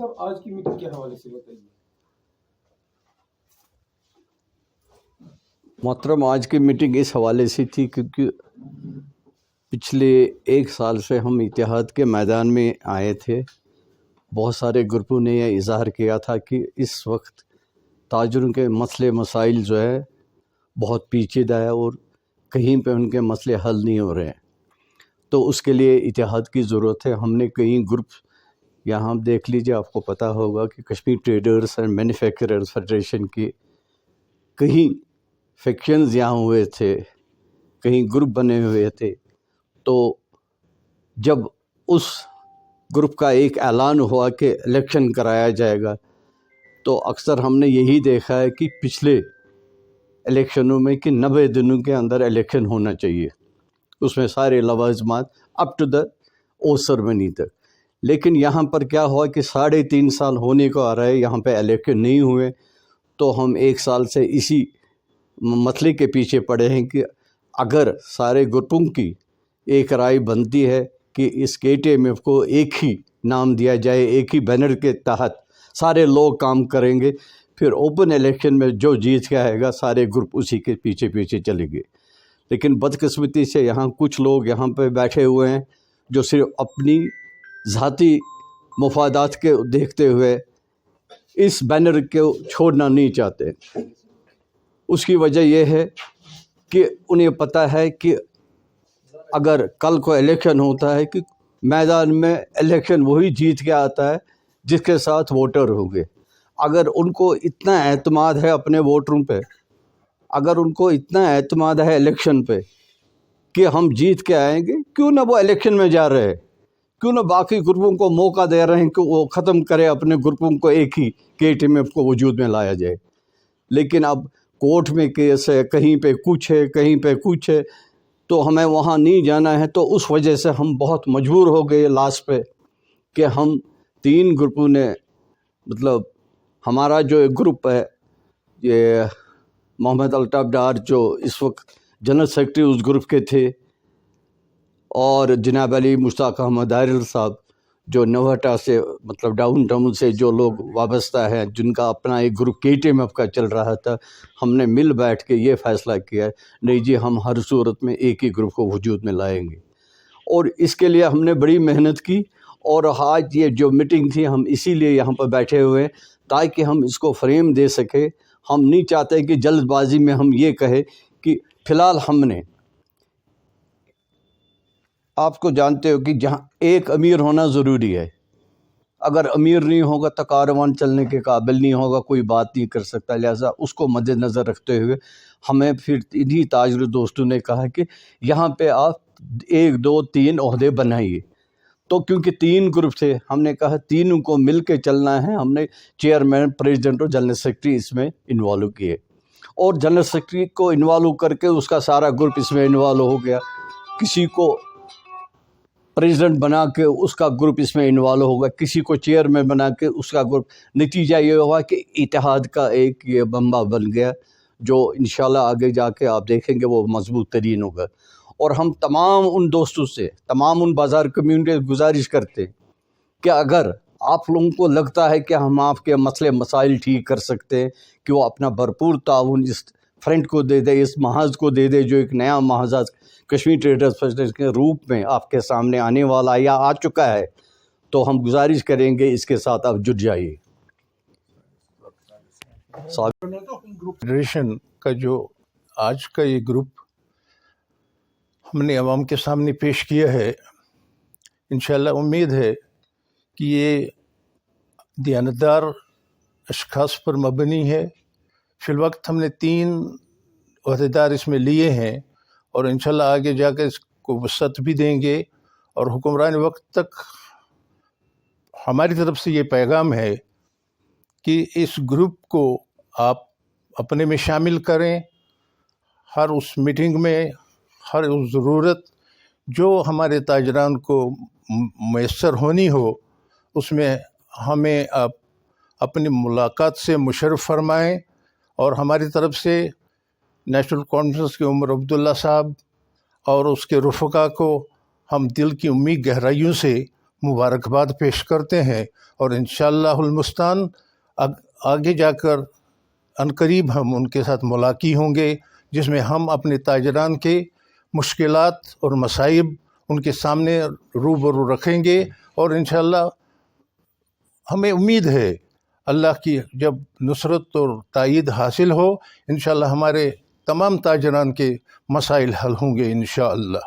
صاحب آج کی میٹنگ کے حوالے سے بتائیے۔ محترم، آج کی میٹنگ اس حوالے سے تھی کیونکہ پچھلے ایک سال سے ہم اتحاد کے میدان میں آئے تھے۔ بہت سارے گروپوں نے یہ اظہار کیا تھا کہ اس وقت تاجروں کے مسئلے مسائل جو ہے بہت پیچیدہ ہے اور کہیں پہ ان کے مسئلے حل نہیں ہو رہے ہیں، تو اس کے لیے اتحاد کی ضرورت ہے۔ ہم نے کئی گروپ یہاں دیکھ لیجیے، آپ کو پتہ ہوگا کہ Kashmir traders and manufacturers federation کے کہیں فیکشنز یہاں ہوئے تھے، کہیں گروپ بنے ہوئے تھے۔ تو جب اس گروپ کا ایک اعلان ہوا کہ الیکشن کرایا جائے گا، تو اکثر ہم نے یہی دیکھا ہے کہ پچھلے الیکشنوں میں کہ 90 دنوں کے اندر الیکشن ہونا چاہیے، اس میں سارے لوازمات اپ ٹو دا سرمنی تک۔ لیکن یہاں پر کیا ہوا کہ 3.5 سال ہونے کو آ رہا ہے، یہاں پہ الیکشن نہیں ہوئے، تو ہم ایک سال سے اسی مسئلے کے پیچھے پڑے ہیں کہ اگر سارے گروپوں کی ایک رائے بنتی ہے کہ اس KTMF کو ایک ہی نام دیا جائے، ایک ہی بینر کے تحت سارے لوگ کام کریں گے، پھر اوپن الیکشن میں جو جیت کے آئے گا سارے گروپ اسی کے پیچھے پیچھے چلیں گے۔ لیکن بدقسمتی سے یہاں کچھ لوگ یہاں پہ بیٹھے ہوئے ہیں جو صرف اپنی ذاتی مفادات کے دیکھتے ہوئے اس بینر کو چھوڑنا نہیں چاہتے۔ اس کی وجہ یہ ہے کہ انہیں پتہ ہے کہ اگر کل کو الیکشن ہوتا ہے کہ میدان میں الیکشن وہی جیت کے آتا ہے جس کے ساتھ ووٹر ہوں گے۔ اگر ان کو اتنا اعتماد ہے اپنے ووٹروں پہ، اگر ان کو اتنا اعتماد ہے الیکشن پہ کہ ہم جیت کے آئیں گے، کیوں نہ وہ الیکشن میں جا رہے ہیں، کیوں نہ باقی گروپوں کو موقع دے رہے ہیں کہ وہ ختم کرے اپنے گروپوں کو، ایک ہی KTMF کو وجود میں لایا جائے۔ لیکن اب کورٹ میں کیس ہے، کہیں پہ کچھ ہے، کہیں پہ کچھ ہے، تو ہمیں وہاں نہیں جانا ہے۔ تو اس وجہ سے ہم بہت مجبور ہو گئے لاسٹ پہ کہ ہم 3 گروپوں نے، مطلب ہمارا جو ایک گروپ ہے، یہ محمد الطاف ڈار جو اس وقت جنرل سیکرٹری اس گروپ کے تھے، اور جناب علی مشتاق احمد دائرل صاحب جو نوہٹا سے، مطلب ڈاؤن ٹاؤن سے جو لوگ وابستہ ہیں، جن کا اپنا ایک گروپ KTMF کا چل رہا تھا، ہم نے مل بیٹھ کے یہ فیصلہ کیا ہے نہیں جی، ہم ہر صورت میں ایک ہی گروپ کو وجود میں لائیں گے۔ اور اس کے لیے ہم نے بڑی محنت کی، اور آج یہ جو میٹنگ تھی ہم اسی لیے یہاں پر بیٹھے ہوئے ہیں تاکہ ہم اس کو فریم دے سکیں۔ ہم نہیں چاہتے کہ جلد بازی میں ہم یہ کہیں کہ فی الحال ہم نے، آپ کو جانتے ہو کہ جہاں ایک امیر ہونا ضروری ہے، اگر امیر نہیں ہوگا تو کاروان چلنے کے قابل نہیں ہوگا، کوئی بات نہیں کر سکتا۔ لہٰذا اس کو مد نظر رکھتے ہوئے ہمیں پھر انہی تاجر دوستوں نے کہا کہ یہاں پہ آپ 1 2 3 عہدے بنائیے۔ تو کیونکہ 3 گروپ تھے، ہم نے کہا تینوں کو مل کے چلنا ہے۔ ہم نے چیئرمین، پریزیڈنٹ اور جنرل سیکرٹری اس میں انوالو کیے، اور جنرل سیکرٹری کو انوالو کر کے اس کا سارا گروپ اس میں انوالو ہو گیا۔ کسی کو پریزیڈنٹ بنا کے اس کا گروپ اس میں انوالو ہوگا، کسی کو چیئرمین بنا کے اس کا گروپ۔ نتیجہ یہ ہوا کہ اتحاد کا ایک یہ بمبا بن گیا جو انشاءاللہ آگے جا کے آپ دیکھیں گے وہ مضبوط ترین ہوگا۔ اور ہم تمام ان دوستوں سے، تمام ان بازار کمیونٹی سے گزارش کرتے ہیں کہ اگر آپ لوگوں کو لگتا ہے کہ ہم آپ کے مسئلے مسائل ٹھیک کر سکتے ہیں، کہ وہ اپنا بھرپور تعاون اس فرنٹ کو دے دے، اس محاذ کو دے دے جو ایک نیا محاذ کشمیر ٹریڈرز فیڈریشن کے روپ میں آپ کے سامنے آنے والا یا آ چکا ہے، تو ہم گزارش کریں گے اس کے ساتھ آپ جڑ جائیے۔ فیڈریشن کا جو آج کا یہ گروپ ہم نے عوام کے سامنے پیش کیا ہے، انشاءاللہ امید ہے کہ یہ دیانتدار اشخاص پر مبنی ہے۔ فی الوقت ہم نے 3 عہدیدار اس میں لیے ہیں، اور انشاءاللہ آگے جا کے اس کو وسعت بھی دیں گے۔ اور حکمران وقت تک ہماری طرف سے یہ پیغام ہے کہ اس گروپ کو آپ اپنے میں شامل کریں، ہر اس میٹنگ میں، ہر اس ضرورت جو ہمارے تاجران کو میسر ہونی ہو، اس میں ہمیں آپ اپنی ملاقات سے مشرف فرمائیں۔ اور ہماری طرف سے نیشنل کانفرنس کے عمر عبداللہ صاحب اور اس کے رفقا کو ہم دل کی امید گہرائیوں سے مبارکباد پیش کرتے ہیں، اور انشاءاللہ المستعان آگے جا کر عنقریب ہم ان کے ساتھ ملاقات ہوں گے، جس میں ہم اپنے تاجران کے مشکلات اور مصائب ان کے سامنے روبرو رکھیں گے، اور انشاءاللہ ہمیں امید ہے اللہ کی جب نصرت اور تائید حاصل ہو، انشاءاللہ ہمارے تمام تاجران کے مسائل حل ہوں گے انشاءاللہ۔